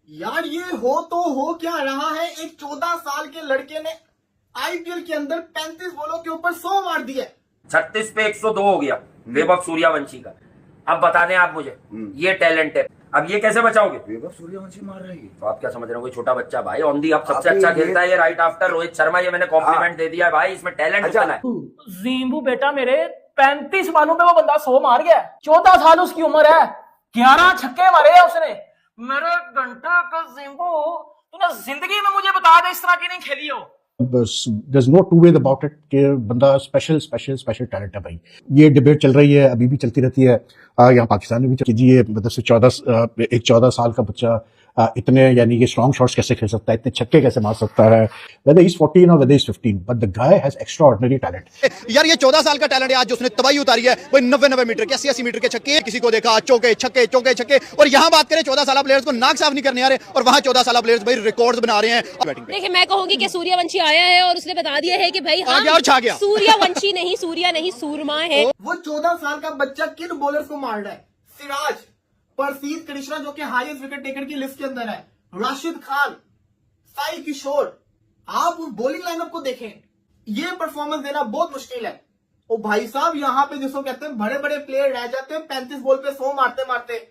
यार ये हो तो हो क्या रहा है। एक 14 साल के लड़के ने आईपीएल के अंदर 35 बॉलों के ऊपर 100 मार दिया। 36 पे 102 हो गया वैभव सूर्यवंशी का। अब बता दें आप मुझे, ये टैलेंट है। अब ये कैसे बचाओगे? वैभव सूर्यवंशी मार रहा है। तो आप क्या समझ रहे हो? कोई छोटा बच्चा भाई ऑन दी अब सबसे अच्छा खेलता है ये राइट आफ्टर रोहित शर्मा। ये मैंने कॉम्प्लीमेंट दे दिया है भाई, इसमें टैलेंट अच्छा। उतना है। जींबू बेटा मेरे 35 बालों पे वो बंदा 100 मार गया। 14 साल उसकी उम्र है, 11 छक्के मारे हैं उसने। मेरे घंटा का जींबू, तूने जिंदगी में मुझे बता दे इस तरह की नहीं खेली हो। there's no two way about it कि बंदा स्पेशल टैलेंट है भाई। ये डिबेट चल रही है, अभी भी चलती रहती है। यहाँ पाकिस्तान में भी कीजिए, मतलब से 14 साल का बच्चा इतने यानी कि स्ट्रॉन्ग शॉट्स कैसे खेल सकता है, इतने छक्के कैसे मार सकता है। whether he's 14 or whether he's 15, but the guy has extraordinary talent. यार ये 14 साल का टैलेंट है आज जो उसने तबाही उतारी है। कोई 90 मीटर के 80 मीटर के छक्के, किसी को देखा चौके छक्के चौके छक्के। और यहाँ बात करें 14 साल प्लेयर्स को नाक साफ नहीं करने आ रहे, और वहाँ 14 साल प्लेयर्स भाई रिकॉर्ड्स बना रहे हैं। देखिए मैं कहूंगी कि सूर्यवंशी आया है और उसने बता दिया है कि भाई आ गया और छा गया। सूर्यवंशी नहीं, सूर्या नहीं, सूरमा है। वो 14 साल का बच्चा किन बॉलर्स को मार रहा है? सिराज, परसीद कृष्णा जो कि हाईएस्ट विकेट टेकर की लिस्ट के अंदर है, राशिद खान, साई किशोर। आप उस बॉलिंग लाइनअप को देखें, ये परफॉर्मेंस देना बहुत मुश्किल है। ओ भाई साहब, यहाँ पे जिसको कहते हैं बड़े बड़े प्लेयर रह जाते हैं 35 बॉल पे 100 मारते मारते।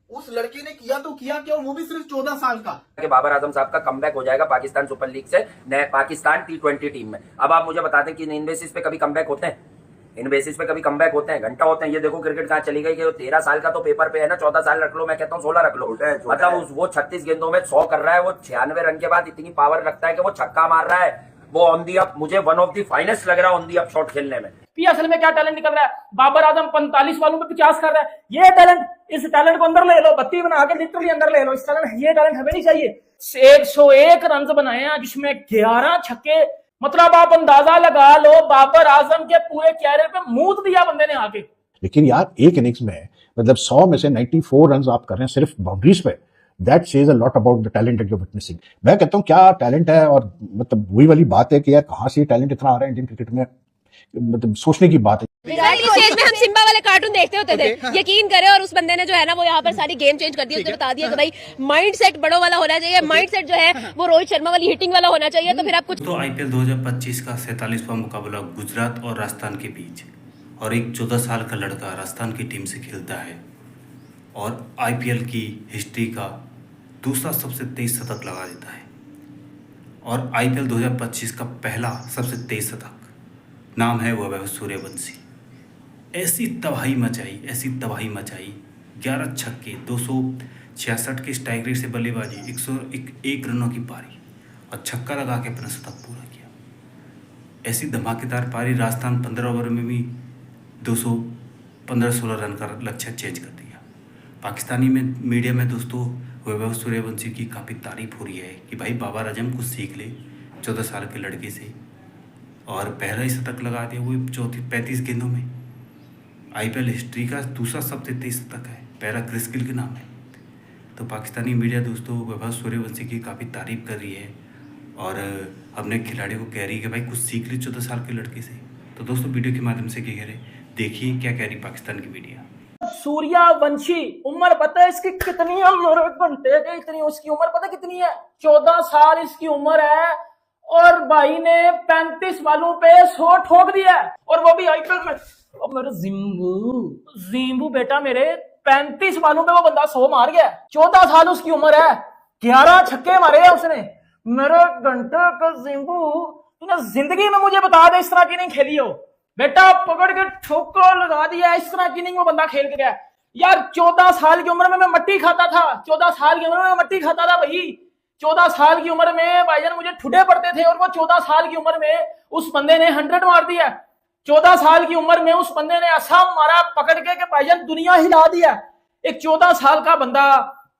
उस लड़के ने किया तो किया क्या, वो भी सिर्फ 14 साल का। कि बाबर आजम साहब का कमबैक हो जाएगा पाकिस्तान सुपर लीग से नए पाकिस्तान T20 टीम में। अब आप मुझे बता दें कि इन बेसिस पे कभी कमबैक होते हैं? इन बेसिस पे कभी कमबैक होते हैं? घंटा होते हैं। ये देखो क्रिकेट कहाँ चली गई कि 13 साल का तो पेपर पे है ना, 14 साल रख लो, मैं कहता हूँ 16 रख लो। मतलब वो 36 गेंदों में 100 कर रहा है। वो 96 रन के बाद इतनी पावर रखता है कि वो छक्का मार रहा है। वो ऑन दी अप मुझे वन ऑफ दी फाइनेस्ट लग रहा है ऑन दी अप शॉट खेलने में। पीएसएल में क्या टैलेंट निकल रहा है। बाबर आजम 45 बालों पे 50 कर रहा है। ये टैलेंट, इस टैलेंट को अंदर ले लो, बत्ती बना के लिटरली अंदर ले लो। इस टैलेंट, ये टैलेंट हमें नहीं चाहिए। 101 रन बनाए हैं जिसमें 11 छक्के। मतलब आप अंदाजा लगा लो, बाबर आजम के पूरे कैरियर पे मूत दिया बंदे ने आके। लेकिन यार एक इनिंग्स में मतलब 100 में से 94 रन आप कर रहे हैं सिर्फ बाउंड्रीज पे। That says a lot about the talent that you are witnessing. मैं कहता हूँ क्या टैलेंट है, और मतलब वही वाली बात है कि यार कहाँ से ये टैलेंट इतना आ रहा है इंडियन क्रिकेट में, मतलब सोचने की बात है। विराट की स्टेज में हम सिम्बा वाले कार्टून देखते होते थे। यकीन करें, और उस बंदे ने जो है ना वो यहाँ पर सारी गेम चेंज कर दी। उसने बता दिया कि भाई माइंड सेट बड़ों वाला होना चाहिए। माइंड सेट जो है वो रोहित शर्मा वाली हिटिंग वाला होना चाहिए। तो फिर आप कुछ तो आईपीएल 2025 का 47वां मुकाबला गुजरात और राजस्थान के बीच, और एक 14 साल का लड़का राजस्थान की टीम से खेलता है और आईपीएल की हिस्ट्री का दूसरा सबसे तेज शतक लगा देता है। और आईपीएल 2025 का पहला सबसे तेज शतक, नाम है वैभव सूर्यवंशी। ऐसी तबाही मचाई 11 छक्के, 266 के स्ट्राइक रेट से बल्लेबाजी, 101 रनों की पारी, और छक्का लगा के अपना शतक पूरा किया। ऐसी धमाकेदार पारी राजस्थान 15 ओवर में भी 215-16 रन का लक्ष्य चेंज कर दिया। पाकिस्तानी में मीडिया में दोस्तों वैभव सूर्यवंशी की काफ़ी तारीफ हो रही है कि भाई बाबर आजम कुछ सीख ले 14 साल के लड़के से, और पहला ही शतक लगा दिया वो 35 गेंदों में। आईपीएल हिस्ट्री का दूसरा सबसे तेज शतक है, पहला क्रिस गिल के नाम है। तो पाकिस्तानी मीडिया दोस्तों वैभव सूर्यवंशी की काफ़ी तारीफ कर रही है और अपने खिलाड़ियों को कह रही है कि भाई कुछ सीख ली 14 साल के लड़के से। तो दोस्तों वीडियो के माध्यम से क्या कह रहे, देखिए क्या कह रही पाकिस्तान की मीडिया। सूर्यवंशी उम्र पता है इसकी कितनी है? मेरे घंटे के इतनी उसकी उम्र पता कितनी है? 14 साल इसकी उम्र है, और भाई ने 35 बालों पे 100 ठोक दिया, और वो भी आईपीएल में। और मेरे जींबू बेटा मेरे 35 बालों पे वो बंदा 100 मार गया। 14 साल उसकी उम्र है, 11 छक्के मारे हैं उसने। मेरे घंटे का जींबू, तूने जिंदगी में मुझे बता दे इस तरह की नहीं खेली हो। बेटा पकड़ के ठोकर लगा दिया, इस तरह की नहीं वो बंदा खेल के गया। यार 14 साल की उम्र में मैं मट्टी खाता था। 14 साल की उम्र में मैं मट्टी खाता था भाई। 14 साल की उम्र में भाईजान मुझे ठुडे पड़ते थे, और वो 14 साल की उम्र में उस बंदे ने 100 मार दिया। 14 साल की उम्र में उस बंदे ने ऐसा मारा पकड़ के कि भाईजान दुनिया हिला दिया। एक 14 साल का बंदा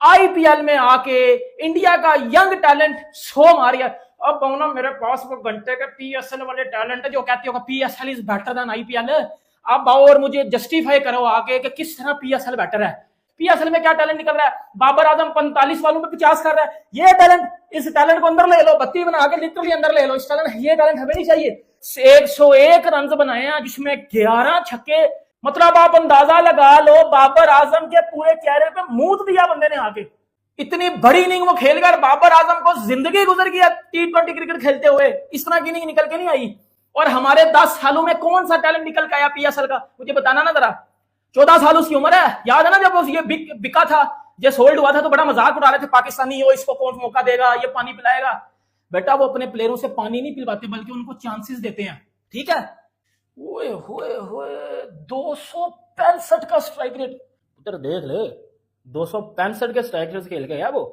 आईपीएल में आके इंडिया का यंग टैलेंट 100 मार गया। अब ना मेरे पास वो घंटे के पीएसएल वाले टैलेंट है जो कहती होगा PSL is better than IPL. अब और मुझे जस्टिफाई करो आके कि किस तरह पीएसएल बेटर है। पीएसएल में क्या टैलेंट निकल रहा है। बाबर आजम 45 बालों पे 50 कर रहा है। ये टैलेंट, इस टैलेंट को अंदर ले लो, बत्ती बना के लिटरली अंदर ले लो। इस टैलेंट, ये टैलेंट हमें नहीं चाहिए। 101 रन बनाए हैं जिसमें 11 छक्के। मतलब आप अंदाजा लगा लो, बाबर आजम के पूरे कैरियर पे मूत दिया बंदे ने आके। इतनी बड़ी इनिंग वो खेलकर बाबर आजम को जिंदगी गुजर गया T20 क्रिकेट खेलते हुए, इस तरह की इनिंग निकल के नहीं आई। और हमारे 10 सालों में कौन सा टैलेंट निकल के आया PSL का, मुझे बताना ना जरा। 14 साल उसकी उम्र है, याद है ना जब ये बिका था, ये सोल्ड हुआ था तो बड़ा मजाक उड़ा रहे थे पाकिस्तानी, हो इसको कौन मौका देगा, ये पानी पिलाएगा। बेटा वो अपने प्लेयरों से पानी नहीं पिलवाते बल्कि उनको चांसेस देते हैं, ठीक है। ओए होए होए 265 का स्ट्राइक रेट, उधर देख ले 265 के स्ट्राइक रेट खेल के गया वो।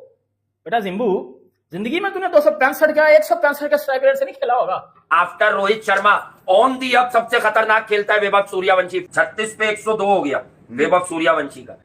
बेटा जिम्बू, जिंदगी में तूने 265 का 165 के स्ट्राइक रेट से नहीं खेला होगा। आफ्टर रोहित शर्मा ऑन दी अब सबसे खतरनाक खेलता है वैभव सूर्यवंशी। 36 पे 102 हो गया वैभव सूर्यवंशी का।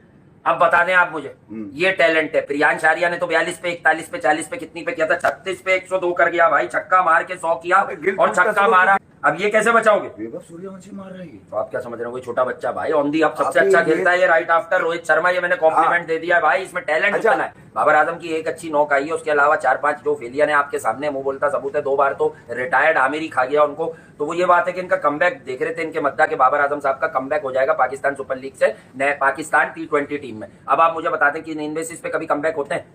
अब बता दें आप मुझे, ये टैलेंट है। प्रियांश आर्या ने तो 42 पे 41 पे 40 पे कितनी पे किया था, 36 पे 102 कर गया भाई। छक्का मार के 100 किया और छक्का मारा। अब ये कैसे बचाओगे, वैभव सूर्यवंशी मार रहा है। तो आप क्या समझ रहे हो, कोई छोटा बच्चा भाई ऑन दी अब सबसे अच्छा खेलता है ये राइट आफ्टर रोहित शर्मा। ये मैंने कॉम्प्लीमेंट दे दिया है भाई, इसमें टैलेंट इतना है। बाबर आजम की एक अच्छी नॉक आई है, उसके अलावा 4-5 जो फेलियर है आपके सामने मुंह बोलता सबूत है। 2 बार तो रिटायर्ड आमिर ही खा गया उनको। तो वो ये बात है कि इनका कमबैक देख रहे थे इनके मद्दा के बाबर आजम साहब का कमबैक हो जाएगा पाकिस्तान सुपर लीग से नए पाकिस्तान T20 टीम में। अब आप मुझे बता दें कि इन बेसिस पे कभी कमबैक होते हैं,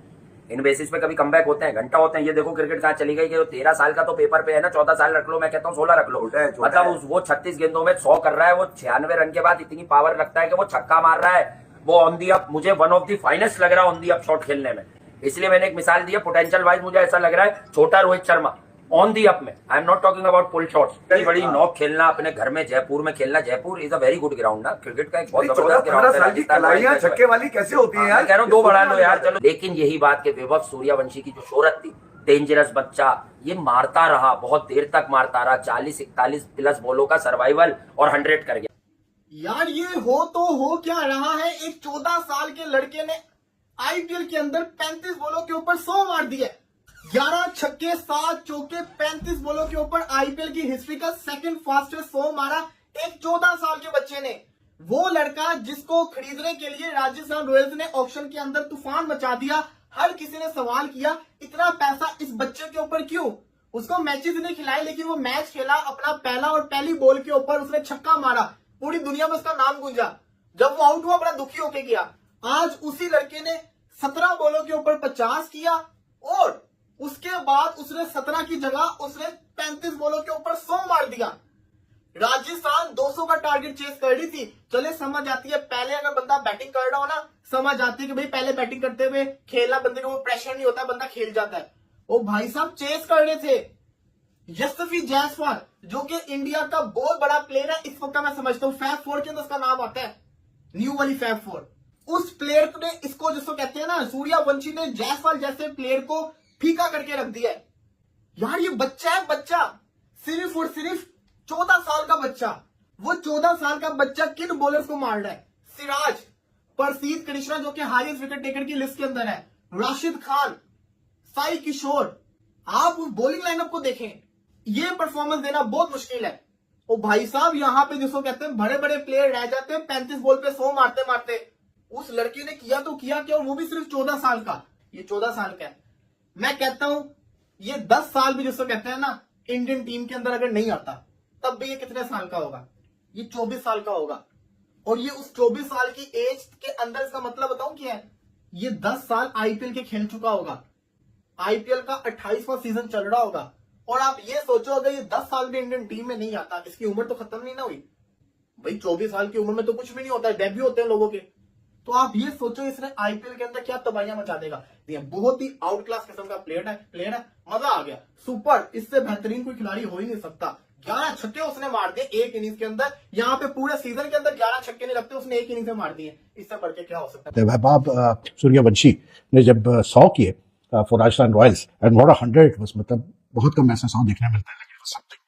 इन बेसिस पे कभी कमबैक होते हैं, घंटा होते हैं। ये देखो क्रिकेट कहाँ चली गई कि 13 साल का तो पेपर पे है ना, 14 साल रख लो, मैं कहता हूँ 16 रख लो। मतलब वो 36 गेंदों में 100 कर रहा है, वो 96 रन के बाद इतनी पावर लगता है कि वो छक्का मार रहा है। वो ऑन दी अप मुझे वन ऑफ दी फाइनेस्ट लग रहा है ऑन दी अप शॉट खेलने में। इसलिए मैंने एक मिसाल दी है, पोटेंशियल वाइज मुझे ऐसा लग रहा है छोटा Rohit Sharma on the up में। I am not talking about pull shots. बड़ी बड़ी नॉक खेलना अपने घर में जयपुर में खेलना, Jaipur is a very good ground ना, क्रिकेट का एक बहुत जबरदस्त ग्राउंड है। छक्के वाली कैसे होती है यार, कह रहा हूँ 2 बढ़ा लो यार चलो। लेकिन यही बात के वैभव सूर्यवंशी की जो शोहरत थी, डेंजरस बच्चा, ये मारता रहा, बहुत देर तक मारता रहा, 40-41 प्लस बॉलों का सर्वाइवल और 100 कर गया। यार ये हो तो हो क्या रहा है, एक 14 साल के लड़के ने IPL के अंदर 35 बॉलों के ऊपर 100 मार दिए। 11 छक्के 7 चौके 35 बॉलों के ऊपर IPL की हिस्ट्री का सेकंड फास्टेस्ट 100 मारा एक 14 साल के बच्चे ने। वो लड़का जिसको खरीदने के लिए राजस्थान रॉयल्स ने ऑक्शन के अंदर तूफान मचा दिया। हर किसी ने सवाल किया इतना पैसा इस बच्चे के ऊपर क्यों। उसको मैचेस नहीं खिलाए, लेकिन वो मैच खेला, अपना पहला और पहली बॉल के ऊपर उसने छक्का मारा, पूरी दुनिया में उसका नाम गूंजा। जब वो आउट हुआ बड़ा दुखी होके गया। आज उसी लड़के ने 17 बॉलों के ऊपर 50 किया और उसके बाद उसने 17 की जगह उसने 35 बॉलों के ऊपर 100 मार दिया। राजस्थान 200 का टारगेट चेस कर रही थी। चले समझ आती है, पहले अगर बंदा बैटिंग कर रहा हो ना, समझ आती है कि भाई पहले बैटिंग करते हुए खेलना, बंदे को वो प्रेशर नहीं होता, बंदा खेल जाता है। वो भाई साहब चेस कर रहे थे। यशस्वी जायसवाल जो कि इंडिया का बहुत बड़ा प्लेयर है इस वक्त, मैं समझता हूँ फैब 4 के अंदर उसका नाम आता है, न्यू वाली फैब 4। उस प्लेयर ने इसको जिसको कहते हैं ना, सूर्यवंशी ने जायसवाल जैसे प्लेयर को फीका करके रख दिया है। यार ये बच्चा है, बच्चा सिर्फ और सिर्फ 14 साल का बच्चा। वो 14 साल का बच्चा किन बॉलर्स को मार रहा है, सिराज, प्रसीद कृष्णा जो कि हाईएस्ट विकेट टेकर की लिस्ट के अंदर है, राशिद खान, साई किशोर। आप उस बॉलिंग लाइनअप को देखें, ये परफॉर्मेंस देना बहुत मुश्किल है। ओ भाई साहब यहाँ पे जिसको कहते हैं बड़े बड़े प्लेयर रह जाते हैं 35 बॉल पे 100 मारते मारते। उस लड़के ने किया तो किया क्या, और वो भी सिर्फ 14 साल का। ये 14 साल का है। मैं कहता हूं ये 10 साल भी जिसको कहते हैं ना इंडियन टीम के अंदर अगर नहीं आता तब भी ये कितने साल का होगा, ये 24 साल का होगा। और ये उस 24 साल की एज के अंदर, इसका मतलब बताऊं क्या है, ये 10 साल IPL के खेल चुका होगा। IPL का 28वां सीजन चल रहा होगा। और आप ये सोचो अगर ये 10 साल भी इंडियन टीम में नहीं आता, इसकी उम्र तो खत्म नहीं ना हुई भाई। 24 साल की उम्र में तो कुछ भी नहीं होता है, डेब्यू होते हैं लोगों के। तो आप ये सोचो इसने IPL के अंदर क्या तबाहियां मचा देगा। बहुत ही आउट क्लास किस्म का प्लेयर है, मजा आ गया, सुपर। इससे बेहतरीन कोई खिलाड़ी हो ही नहीं सकता। 11 छक्के उसने मार दिए एक इनिंग्स के अंदर। यहाँ पे पूरे सीजन के अंदर 11 छक्के नहीं लगते, उसने एक इनिंग्स में मार दिए। इससे बढ़ के क्या हो सकता है। वैभव सूर्यवंशी ने जब 100 किए for Rajasthan Royals and what a 100 बस, मतलब बहुत कम ऐसा 100 देखने मिलता है, लेकिन समथिंग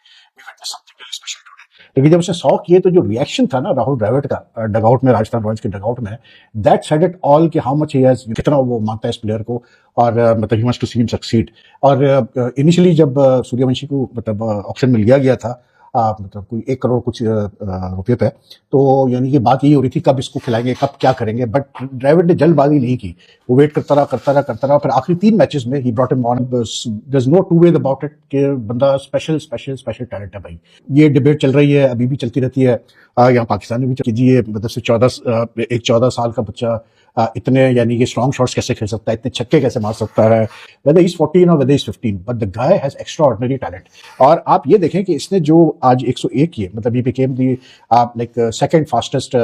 वेरी स्पेशल टुडे। लेकिन जब उसने 100 किए तो जो रिएक्शन था ना राहुल द्रविड़ का डगआउट में, राजस्थान रॉयल्स के डगआउट में, दैट सेड इट ऑल कि हाउ मच ही हैज, कितना वो मानता है इस प्लेयर को, और मतलब he wants to see him succeed. और इनिशियली जब सूर्यवंशी को मतलब ऑक्शन में लिया गया था मतलब कोई 1 करोड़ कुछ रुपये पे, तो यानी कि बात यही हो रही थी कब इसको खिलाएंगे, कब क्या करेंगे। बट ड्राइवर ने जल्दबाजी नहीं की, वो वेट करता रहा। फिर आखिरी 3 मैचेस में ही brought him on. There is no two way about it कि बंदा स्पेशल टैलेंट है भाई। ये डिबेट चल रही है, अभी भी चलती रहती है यहाँ पाकिस्तान में भी। जी ये मतलब से 14 साल का बच्चा इतने यानी कि स्ट्रॉन्ग शॉट्स कैसे खेल सकता है, इतने छक्के कैसे मार सकता है, whether he's 14 or whether he's 15, but the guy has extraordinary talent. और आप ये देखें कि इसने जो आज 101 किए, मतलब he became the like second fastest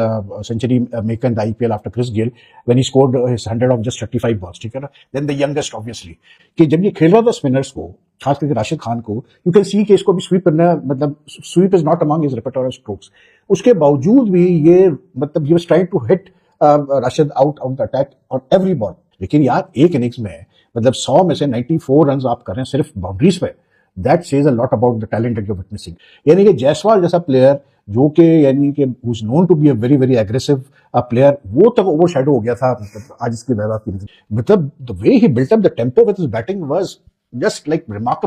century maker in the IPL after Chris Gayle when he scored his 100 of just 35 balls, ठीक है ना. Then the youngest obviously, कि जब ये खेल रहा था स्पिनर्स को, खास करके राशिद खान को, यू कैन सी कि इसको भी स्वीप करना, मतलब sweep is not among his रेpertoire ऑफ स्ट्रोक्स. उसके बावजूद भी ये मतलब ही was trying to hit Rashid out of the attack on every ball. लेकिन यार एक इनिंग्स में मतलब 100 में से 94 रन आप कर रहे हैं सिर्फ बाउंड्रीज पे. That says a lot about the talent that you are witnessing. यानी कि जायसवाल जैसा प्लेयर जो कि यानी कि who is known to be a very very aggressive player, वो तक ओवरशैडो हो गया था मतलब आज इसकी वजह की. मतलब the way he built up the tempo with his batting was just like remarkable.